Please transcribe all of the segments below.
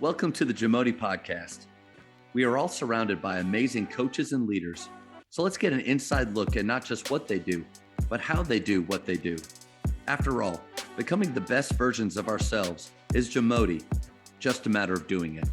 Welcome to the JAMODI podcast. We are all surrounded by amazing coaches and leaders. So let's get an inside look at not just what they do, but how they do what they do. After all, becoming the best versions of ourselves is JAMODI, just a matter of doing it.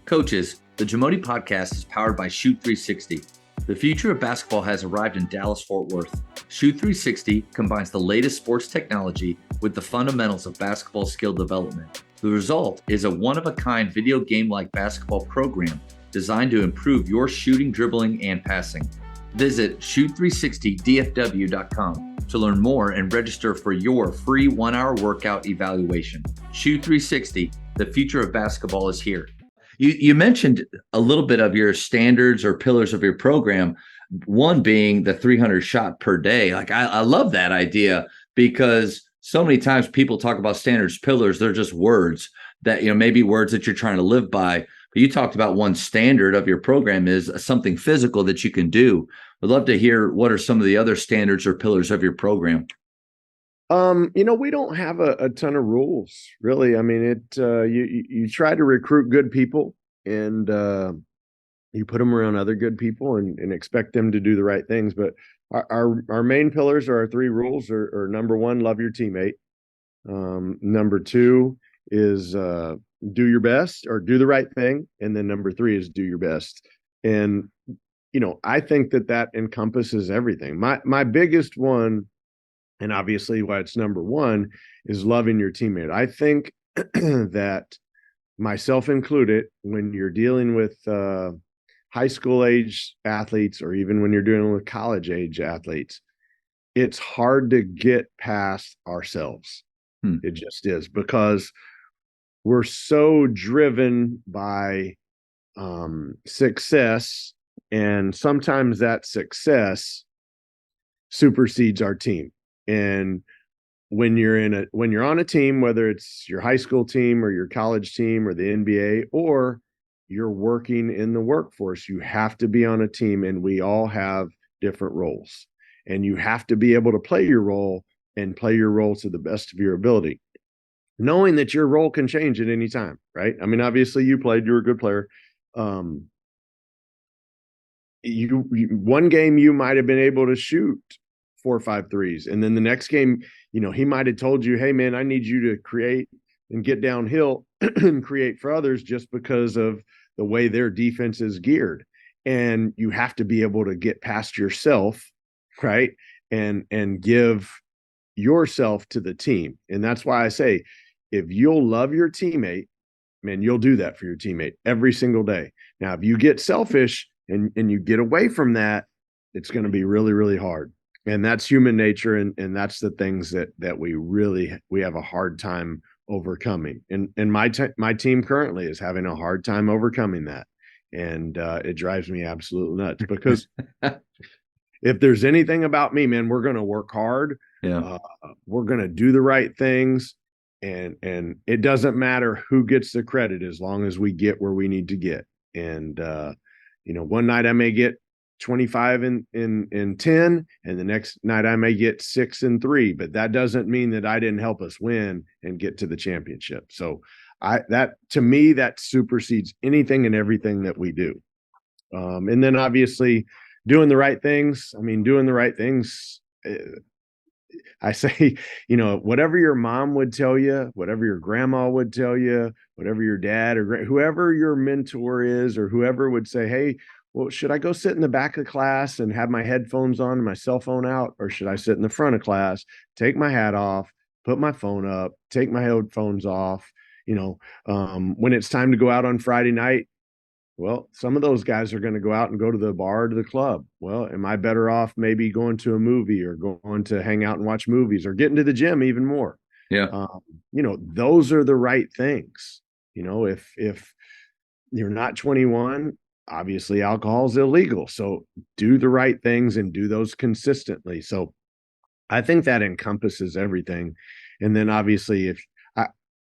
Coaches, the JAMODI podcast is powered by Shoot 360. The future of basketball has arrived in Dallas-Fort Worth. Shoot 360 combines the latest sports technology with the fundamentals of basketball skill development. The result is a one-of-a-kind video game-like basketball program designed to improve your shooting, dribbling, and passing. Visit shoot360dfw.com to learn more and register for your free 1-hour workout evaluation. Shoot 360, the future of basketball is here. You mentioned a little bit of your standards or pillars of your program, one being the 300 shot per day. Like I love that idea because so many times people talk about standards pillars. They're just words that, maybe words that you're trying to live by. But you talked about one standard of your program is something physical that you can do. I'd love to hear what are some of the other standards or pillars of your program. We don't have a ton of rules, really. I mean, you try to recruit good people and you put them around other good people and expect them to do the right things. But our main pillars are our three rules are number one, love your teammate. Number two is do your best or do the right thing. And then number three is do your best. And, I think that encompasses everything. My biggest one, and obviously why it's number one, is loving your teammate. I think that, myself included, when you're dealing with high school age athletes or even when you're dealing with college age athletes, it's hard to get past ourselves. It just is, because we're so driven by success, and sometimes that success supersedes our team. And when you're on a team, whether it's your high school team or your college team or the NBA, or you're working in the workforce, you have to be on a team, and we all have different roles, and you have to be able to play your role and play your role to the best of your ability, knowing that your role can change at any time, right? I mean, obviously you were a good player. One game you might have been able to shoot 4 or 5 threes. And then the next game, he might have told you, hey man, I need you to create and get downhill and create for others, just because of the way their defense is geared. And you have to be able to get past yourself, right? And give yourself to the team. And that's why I say, if you'll love your teammate, man, you'll do that for your teammate every single day. Now, if you get selfish and you get away from that, it's going to be really, really hard. And that's human nature. And that's the things that we have a hard time overcoming. And my team currently is having a hard time overcoming that. And it drives me absolutely nuts, because if there's anything about me, man, we're going to work hard. Yeah. We're going to do the right things. And it doesn't matter who gets the credit, as long as we get where we need to get. And, one night I may get 25 in 10, and the next night I may get 6 and 3, but that doesn't mean that I didn't help us win and get to the championship. So to me, that supersedes anything and everything that we do. And then obviously doing the right things. I mean, doing the right things, I say, whatever your mom would tell you, whatever your grandma would tell you, whatever your dad or whoever your mentor is, or whoever would say, hey, well, should I go sit in the back of class and have my headphones on and my cell phone out? Or should I sit in the front of class, take my hat off, put my phone up, take my headphones off? When it's time to go out on Friday night, well, some of those guys are going to go out and go to the bar or to the club. Well, am I better off maybe going to a movie or going to hang out and watch movies or getting to the gym even more? Yeah. Those are the right things. If you're not 21, obviously alcohol is illegal. So do the right things and do those consistently. So I think that encompasses everything. And then obviously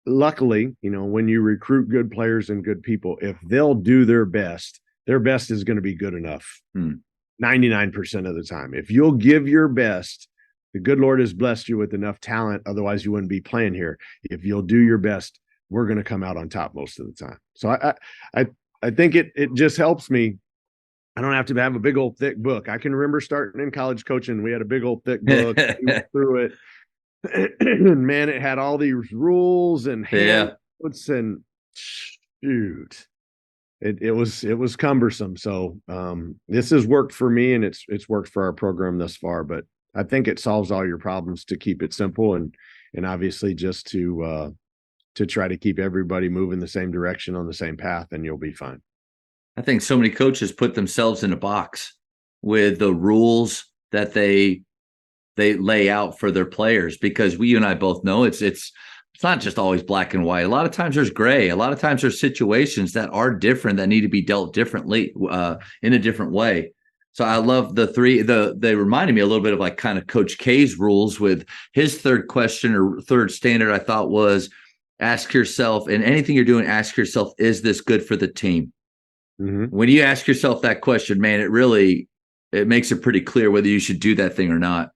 luckily, when you recruit good players and good people, if they'll do their best is going to be good enough 99% of the time. If you'll give your best, the good Lord has blessed you with enough talent. Otherwise you wouldn't be playing here. If you'll do your best we're going to come out on top most of the time. So I think it just helps me. I don't have to have a big old thick book. I can remember starting in college coaching. We had a big old thick book. We went through it. And man, it had all these rules and handouts and shoot. It was cumbersome. So this has worked for me, and it's worked for our program thus far. But I think it solves all your problems to keep it simple and obviously just to try to keep everybody moving the same direction on the same path, and you'll be fine. I think so many coaches put themselves in a box with the rules that they lay out for their players, because you and I both know it's not just always black and white. A lot of times there's gray. A lot of times there's situations that are different that need to be dealt differently in a different way. So I love they reminded me a little bit of like kind of Coach K's rules with his third question or third standard. I thought was ask yourself, in anything you're doing, ask yourself, is this good for the team? Mm-hmm. When you ask yourself that question, man, it makes it pretty clear whether you should do that thing or not.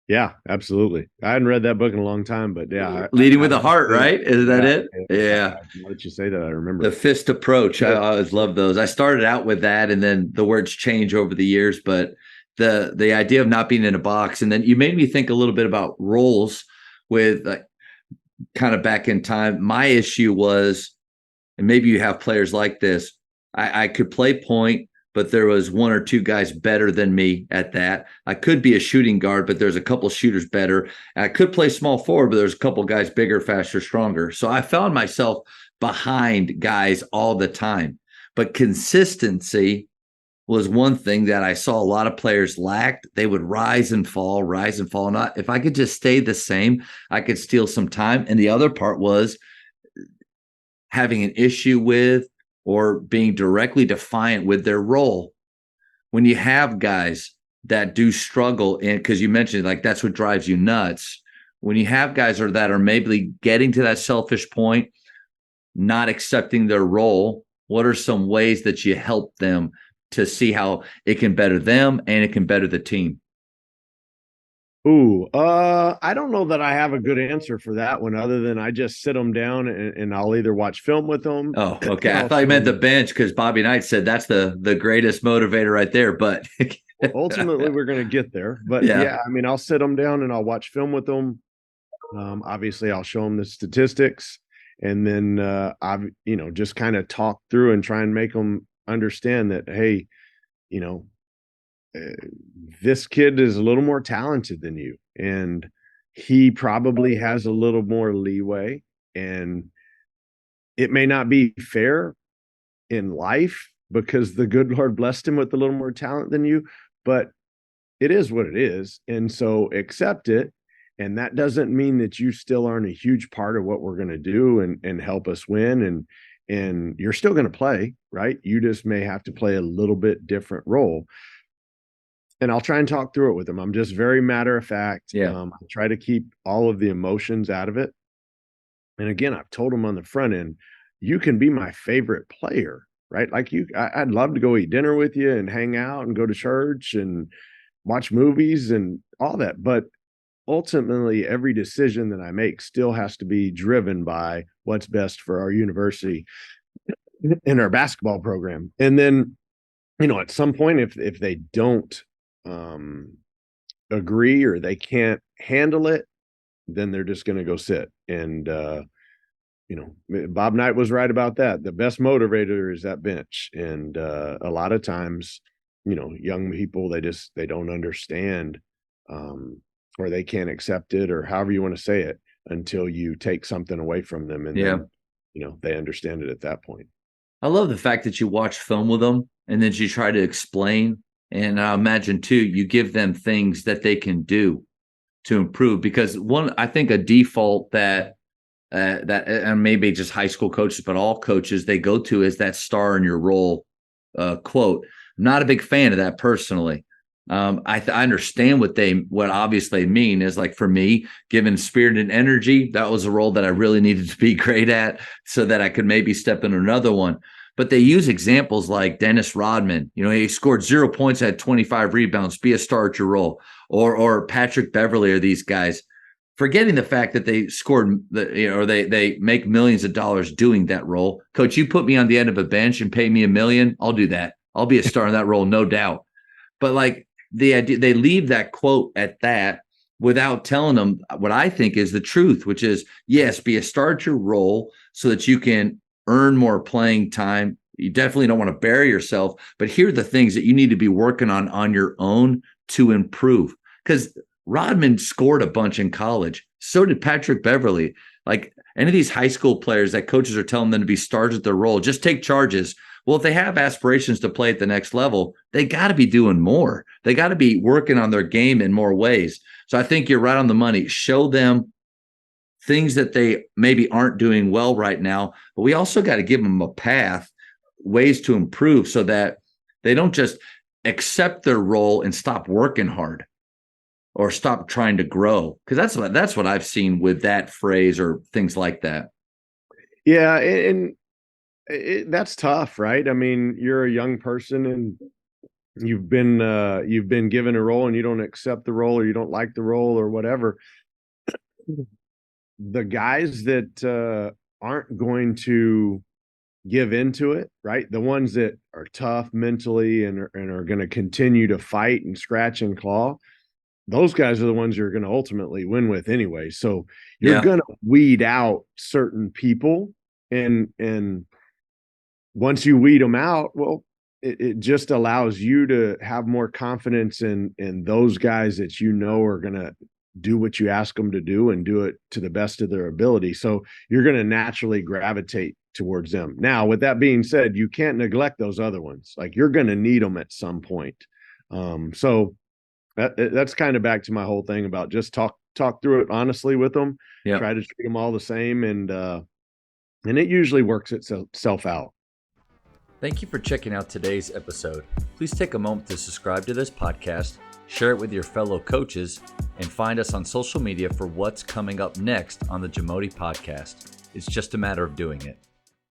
Yeah, absolutely. I hadn't read that book in a long time, but yeah. Leading with the heart, right? Is that it? Yeah. Now that you say that, I remember. The fist approach. I always love those. I started out with that, and then the words change over the years, but the idea of not being in a box. And then you made me think a little bit about roles with kind of back in time. My issue was, and maybe you have players like this, I could play point, but there was one or two guys better than me at that. I could be a shooting guard, but there's a couple shooters better. I could play small forward, but there's a couple guys bigger, faster, stronger. So I found myself behind guys all the time. But consistency was one thing that I saw a lot of players lacked. They would rise and fall. Not if I could just stay the same, I could steal some time. And the other part was having an issue with or being directly defiant with their role. When you have guys that do struggle, and because you mentioned like that's what drives you nuts, when you have guys that are maybe getting to that selfish point, not accepting their role, what are some ways that you help them to see how it can better them and it can better the team? I don't know that I have a good answer for that one, other than I just sit them down and I'll either watch film with them. Oh, okay. I thought you meant the bench, because Bobby Knight said that's the greatest motivator right there. But ultimately, we're going to get there. But yeah, I mean, I'll sit them down and I'll watch film with them. Obviously, I'll show them the statistics, and then just kind of talk through and try and make them understand that, hey, this kid is a little more talented than you, and he probably has a little more leeway, and it may not be fair in life because the good Lord blessed him with a little more talent than you, but it is what it is. And so accept it. And that doesn't mean that you still aren't a huge part of what we're going to do and help us win. And you're still going to play, right? You just may have to play a little bit different role. And I'll try and talk through it with them. I'm just very matter of fact. I try to keep all of the emotions out of it. And again, I've told them on the front end, you can be my favorite player, right? Like I'd love to go eat dinner with you and hang out and go to church and watch movies and all that. But ultimately, every decision that I make still has to be driven by what's best for our university and our basketball program. And then, at some point, if they don't agree or they can't handle it, then they're just going to go sit. And Bob Knight was right about that. The best motivator is that bench. And a lot of times, young people, they don't understand or they can't accept it, or however you want to say it, until you take something away from them, and then they understand it at that point. I love the fact that you watch film with them and then you try to explain. And I imagine, too, you give them things that they can do to improve. Because I think a default that and maybe just high school coaches, but all coaches, they go to is that star in your role quote. I'm not a big fan of that personally. I understand what obviously mean is, like, for me, given spirit and energy, that was a role that I really needed to be great at so that I could maybe step into another one. But they use examples like Dennis Rodman. He scored 0 points, had 25 rebounds, be a star at your role. Or Patrick Beverly, or these guys. forgetting the fact that they scored or they make millions of dollars doing that role. Coach, you put me on the end of a bench and pay me $1 million, I'll do that. I'll be a star in that role, no doubt. But like the idea, they leave that quote at that without telling them what I think is the truth, which is, yes, be a star at your role so that you can earn more playing time. You definitely don't want to bury yourself, but here are the things that you need to be working on your own to improve. Because Rodman scored a bunch in college. So did Patrick Beverly. Like any of these high school players that coaches are telling them to be stars at their role, just take charges. Well, if they have aspirations to play at the next level, they got to be doing more. They got to be working on their game in more ways. So I think you're right on the money. Show them things that they maybe aren't doing well right now, but we also got to give them a path, ways to improve so that they don't just accept their role and stop working hard or stop trying to grow. Because that's what I've seen with that phrase or things like that. Yeah, and that's tough, right? I mean, you're a young person and you've been given a role and you don't accept the role or you don't like the role or whatever. The guys that aren't going to give into it, right? The ones that are tough mentally and are going to continue to fight and scratch and claw, those guys are the ones you're going to ultimately win with anyway. So you're going to weed out certain people, and once you weed them out, well, it just allows you to have more confidence in those guys that you know are going to do what you ask them to do and do it to the best of their ability. So you're going to naturally gravitate towards them. Now, with that being said, you can't neglect those other ones. Like you're going to need them at some point. So that's kind of back to my whole thing about just talk through it honestly with them. Yep. Try to treat them all the same, and it usually works itself out. Thank you for checking out today's episode. Please take a moment to subscribe to this podcast, share it with your fellow coaches, and find us on social media for what's coming up next on the JAMODI podcast. It's just a matter of doing it.